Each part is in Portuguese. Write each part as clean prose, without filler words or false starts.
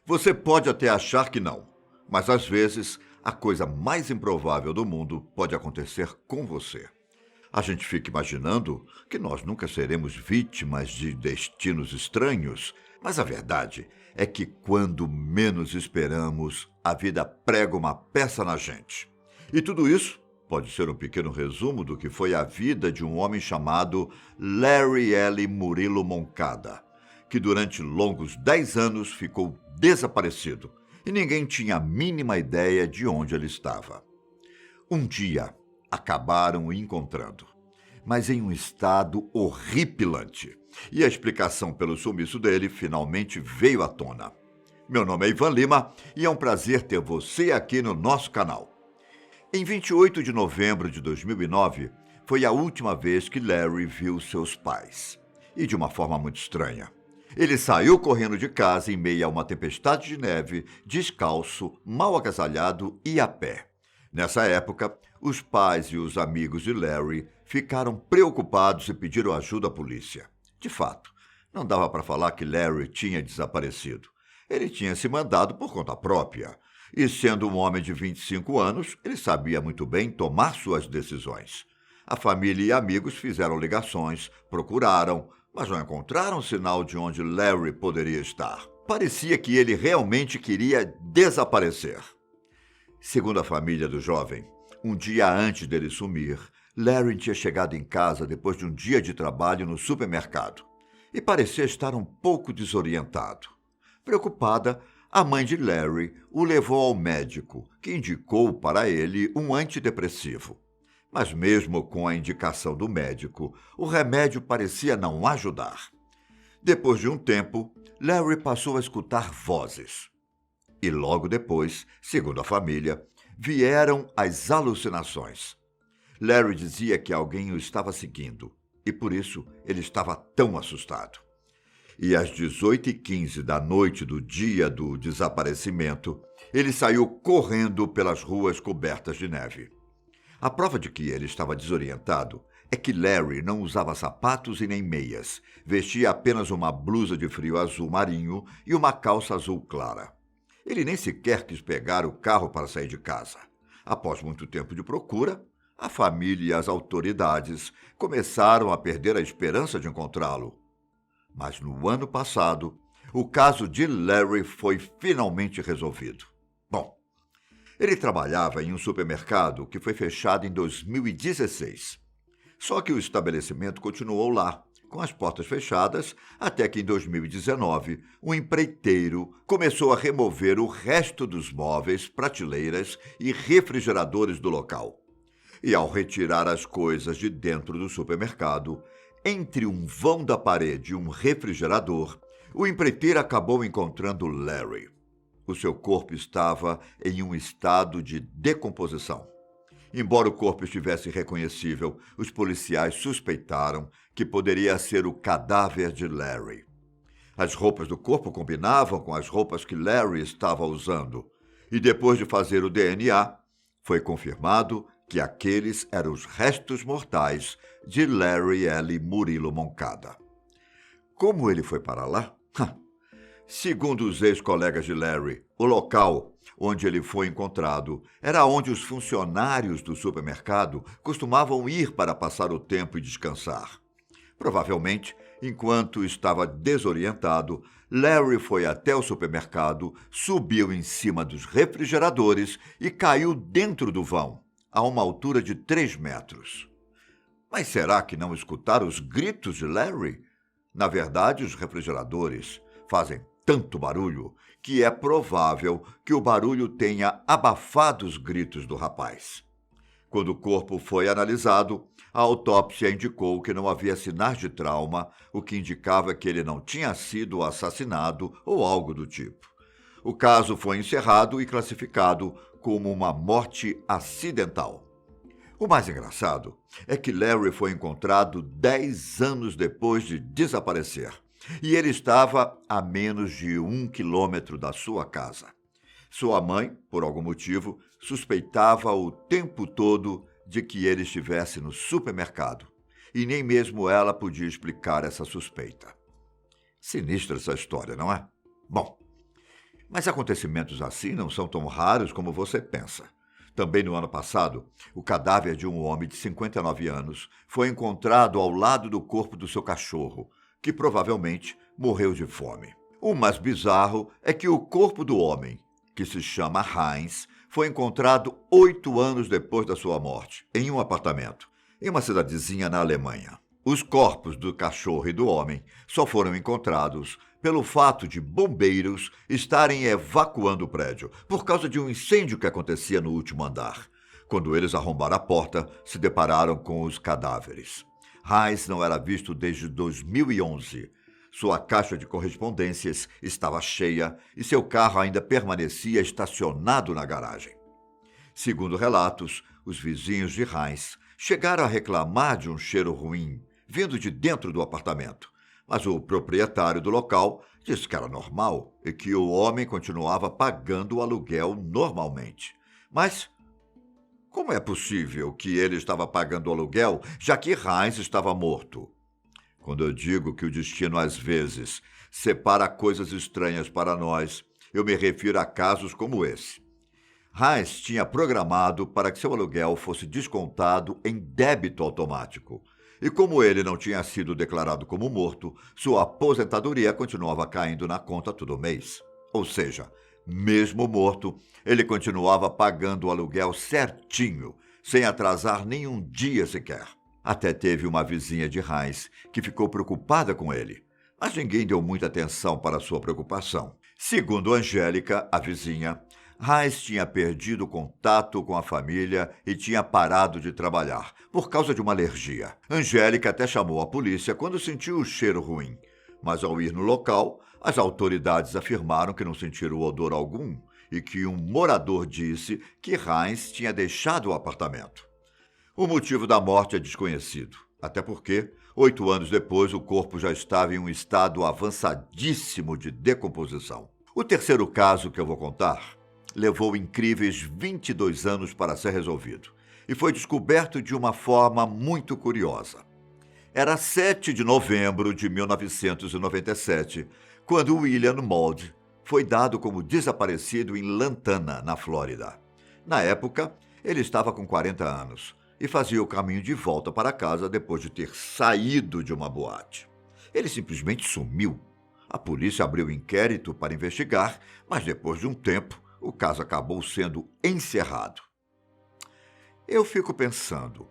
Você pode até achar que não, mas às vezes a coisa mais improvável do mundo pode acontecer com você. A gente fica imaginando que nós nunca seremos vítimas de destinos estranhos, mas a verdade é que quando menos esperamos, a vida prega uma peça na gente. E tudo isso pode ser um pequeno resumo do que foi a vida de um homem chamado Larry L. Murilo Moncada, que durante longos 10 anos ficou desaparecido e ninguém tinha a mínima ideia de onde ele estava. Um dia, acabaram o encontrando, mas em um estado horripilante. E a explicação pelo sumiço dele finalmente veio à tona. Meu nome é Ivan Lima e é um prazer ter você aqui no nosso canal. Em 28 de novembro de 2009, foi a última vez que Larry viu seus pais. E de uma forma muito estranha. Ele saiu correndo de casa em meio a uma tempestade de neve, descalço, mal agasalhado e a pé. Nessa época, os pais e os amigos de Larry ficaram preocupados e pediram ajuda à polícia. De fato, não dava para falar que Larry tinha desaparecido. Ele tinha se mandado por conta própria. E sendo um homem de 25 anos, ele sabia muito bem tomar suas decisões. A família e amigos fizeram ligações, procuraram, mas não encontraram sinal de onde Larry poderia estar. Parecia que ele realmente queria desaparecer. Segundo a família do jovem, um dia antes dele sumir, Larry tinha chegado em casa depois de um dia de trabalho no supermercado e parecia estar um pouco desorientado. Preocupada, a mãe de Larry o levou ao médico, que indicou para ele um antidepressivo. Mas mesmo com a indicação do médico, o remédio parecia não ajudar. Depois de um tempo, Larry passou a escutar vozes. E logo depois, segundo a família, vieram as alucinações. Larry dizia que alguém o estava seguindo, e por isso ele estava tão assustado. E às 18h15 da noite do dia do desaparecimento, ele saiu correndo pelas ruas cobertas de neve. A prova de que ele estava desorientado é que Larry não usava sapatos e nem meias, vestia apenas uma blusa de frio azul marinho e uma calça azul clara. Ele nem sequer quis pegar o carro para sair de casa. Após muito tempo de procura, a família e as autoridades começaram a perder a esperança de encontrá-lo. Mas no ano passado, o caso de Larry foi finalmente resolvido. Bom, ele trabalhava em um supermercado que foi fechado em 2016. Só que o estabelecimento continuou lá, com as portas fechadas, até que em 2019, um empreiteiro começou a remover o resto dos móveis, prateleiras e refrigeradores do local. E ao retirar as coisas de dentro do supermercado, entre um vão da parede e um refrigerador, o empreiteiro acabou encontrando Larry. O seu corpo estava em um estado de decomposição. Embora o corpo estivesse irreconhecível, os policiais suspeitaram que poderia ser o cadáver de Larry. As roupas do corpo combinavam com as roupas que Larry estava usando. E depois de fazer o DNA, foi confirmado que aqueles eram os restos mortais de Larry L. Murilo Moncada. Como ele foi para lá? Segundo os ex-colegas de Larry, o local onde ele foi encontrado era onde os funcionários do supermercado costumavam ir para passar o tempo e descansar. Provavelmente, enquanto estava desorientado, Larry foi até o supermercado, subiu em cima dos refrigeradores e caiu dentro do vão, a uma altura de 3 metros. Mas será que não escutaram os gritos de Larry? Na verdade, os refrigeradores fazem tanto barulho que é provável que o barulho tenha abafado os gritos do rapaz. Quando o corpo foi analisado, a autópsia indicou que não havia sinais de trauma, o que indicava que ele não tinha sido assassinado ou algo do tipo. O caso foi encerrado e classificado como uma morte acidental. O mais engraçado é que Larry foi encontrado 10 anos depois de desaparecer. E ele estava a menos de 1 quilômetro da sua casa. Sua mãe, por algum motivo, suspeitava o tempo todo de que ele estivesse no supermercado. E nem mesmo ela podia explicar essa suspeita. Sinistra essa história, não é? Bom, Mas acontecimentos assim não são tão raros como você pensa. Também no ano passado, o cadáver de um homem de 59 anos foi encontrado ao lado do corpo do seu cachorro, que provavelmente morreu de fome. O mais bizarro é que o corpo do homem, que se chama Heinz, foi encontrado 8 anos depois da sua morte, em um apartamento, em uma cidadezinha na Alemanha. Os corpos do cachorro e do homem só foram encontrados pelo fato de bombeiros estarem evacuando o prédio por causa de um incêndio que acontecia no último andar. Quando eles arrombaram a porta, se depararam com os cadáveres. Heinz não era visto desde 2011. Sua caixa de correspondências estava cheia e seu carro ainda permanecia estacionado na garagem. Segundo relatos, os vizinhos de Heinz chegaram a reclamar de um cheiro ruim vindo de dentro do apartamento, mas o proprietário do local disse que era normal e que o homem continuava pagando o aluguel normalmente. Mas como é possível que ele estava pagando o aluguel, já que Heinz estava morto? Quando eu digo que o destino, às vezes, separa coisas estranhas para nós, eu me refiro a casos como esse. Heinz tinha programado para que seu aluguel fosse descontado em débito automático. E como ele não tinha sido declarado como morto, sua aposentadoria continuava caindo na conta todo mês. Ou seja, mesmo morto, ele continuava pagando o aluguel certinho, sem atrasar nenhum dia sequer. Até teve uma vizinha de Heinz que ficou preocupada com ele, mas ninguém deu muita atenção para sua preocupação. Segundo Angélica, a vizinha, Heinz tinha perdido contato com a família e tinha parado de trabalhar, por causa de uma alergia. Angélica até chamou a polícia quando sentiu o cheiro ruim, mas ao ir no local, as autoridades afirmaram que não sentiram odor algum e que um morador disse que Heinz tinha deixado o apartamento. O motivo da morte é desconhecido, até porque, 8 anos depois, o corpo já estava em um estado avançadíssimo de decomposição. O terceiro caso que eu vou contar levou incríveis 22 anos para ser resolvido e foi descoberto de uma forma muito curiosa. Era 7 de novembro de 1997, quando William Mould foi dado como desaparecido em Lantana, na Flórida. Na época, ele estava com 40 anos e fazia o caminho de volta para casa depois de ter saído de uma boate. Ele simplesmente sumiu. A polícia abriu inquérito para investigar, mas depois de um tempo, o caso acabou sendo encerrado. Eu fico pensando,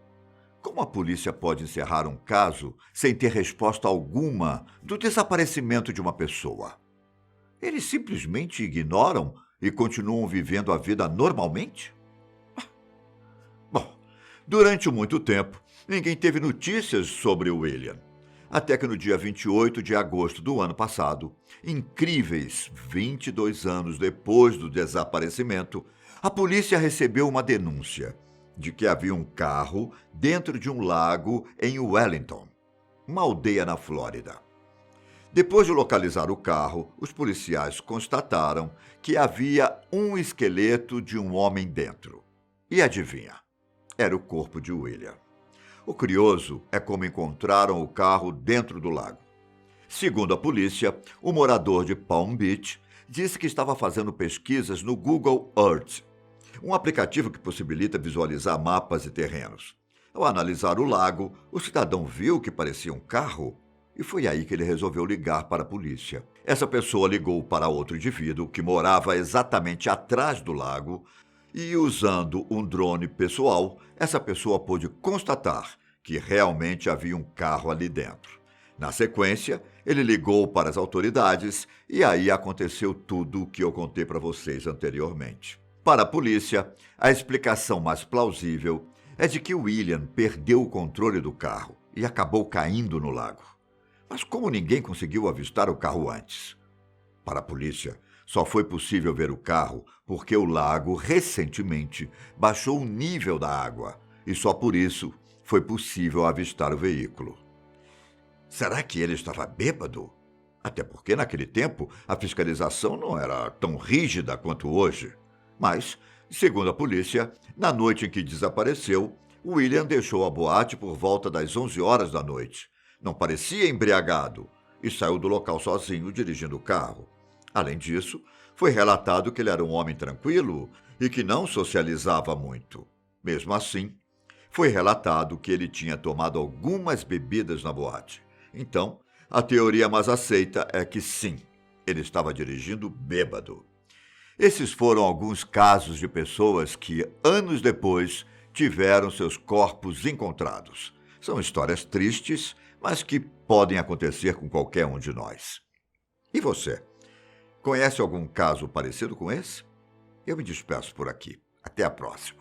como a polícia pode encerrar um caso sem ter resposta alguma do desaparecimento de uma pessoa? Eles simplesmente ignoram e continuam vivendo a vida normalmente? Bom, durante muito tempo, ninguém teve notícias sobre William. Até que no dia 28 de agosto do ano passado, incríveis 22 anos depois do desaparecimento, a polícia recebeu uma denúncia de que havia um carro dentro de um lago em Wellington, uma aldeia na Flórida. Depois de localizar o carro, os policiais constataram que havia um esqueleto de um homem dentro. E adivinha? Era o corpo de William. O curioso é como encontraram o carro dentro do lago. Segundo a polícia, o morador de Palm Beach disse que estava fazendo pesquisas no Google Earth, um aplicativo que possibilita visualizar mapas e terrenos. Ao analisar o lago, o cidadão viu que parecia um carro e foi aí que ele resolveu ligar para a polícia. Essa pessoa ligou para outro indivíduo que morava exatamente atrás do lago e, usando um drone pessoal, essa pessoa pôde constatar que realmente havia um carro ali dentro. Na sequência, ele ligou para as autoridades e aí aconteceu tudo o que eu contei para vocês anteriormente. Para a polícia, a explicação mais plausível é de que William perdeu o controle do carro e acabou caindo no lago. Mas como ninguém conseguiu avistar o carro antes? Para a polícia, só foi possível ver o carro porque o lago recentemente baixou o nível da água e só por isso foi possível avistar o veículo. Será que ele estava bêbado? Até porque naquele tempo a fiscalização não era tão rígida quanto hoje. Mas, segundo a polícia, na noite em que desapareceu, William deixou a boate por volta das 11 horas da noite. Não parecia embriagado e saiu do local sozinho dirigindo o carro. Além disso, Foi relatado que ele era um homem tranquilo e que não socializava muito. Mesmo assim, foi relatado que ele tinha tomado algumas bebidas na boate. Então, a teoria mais aceita é que sim, ele estava dirigindo bêbado. Esses foram alguns casos de pessoas que, anos depois, tiveram seus corpos encontrados. São histórias tristes, mas que podem acontecer com qualquer um de nós. E você? Conhece algum caso parecido com esse? Eu me despeço por aqui. Até a próxima.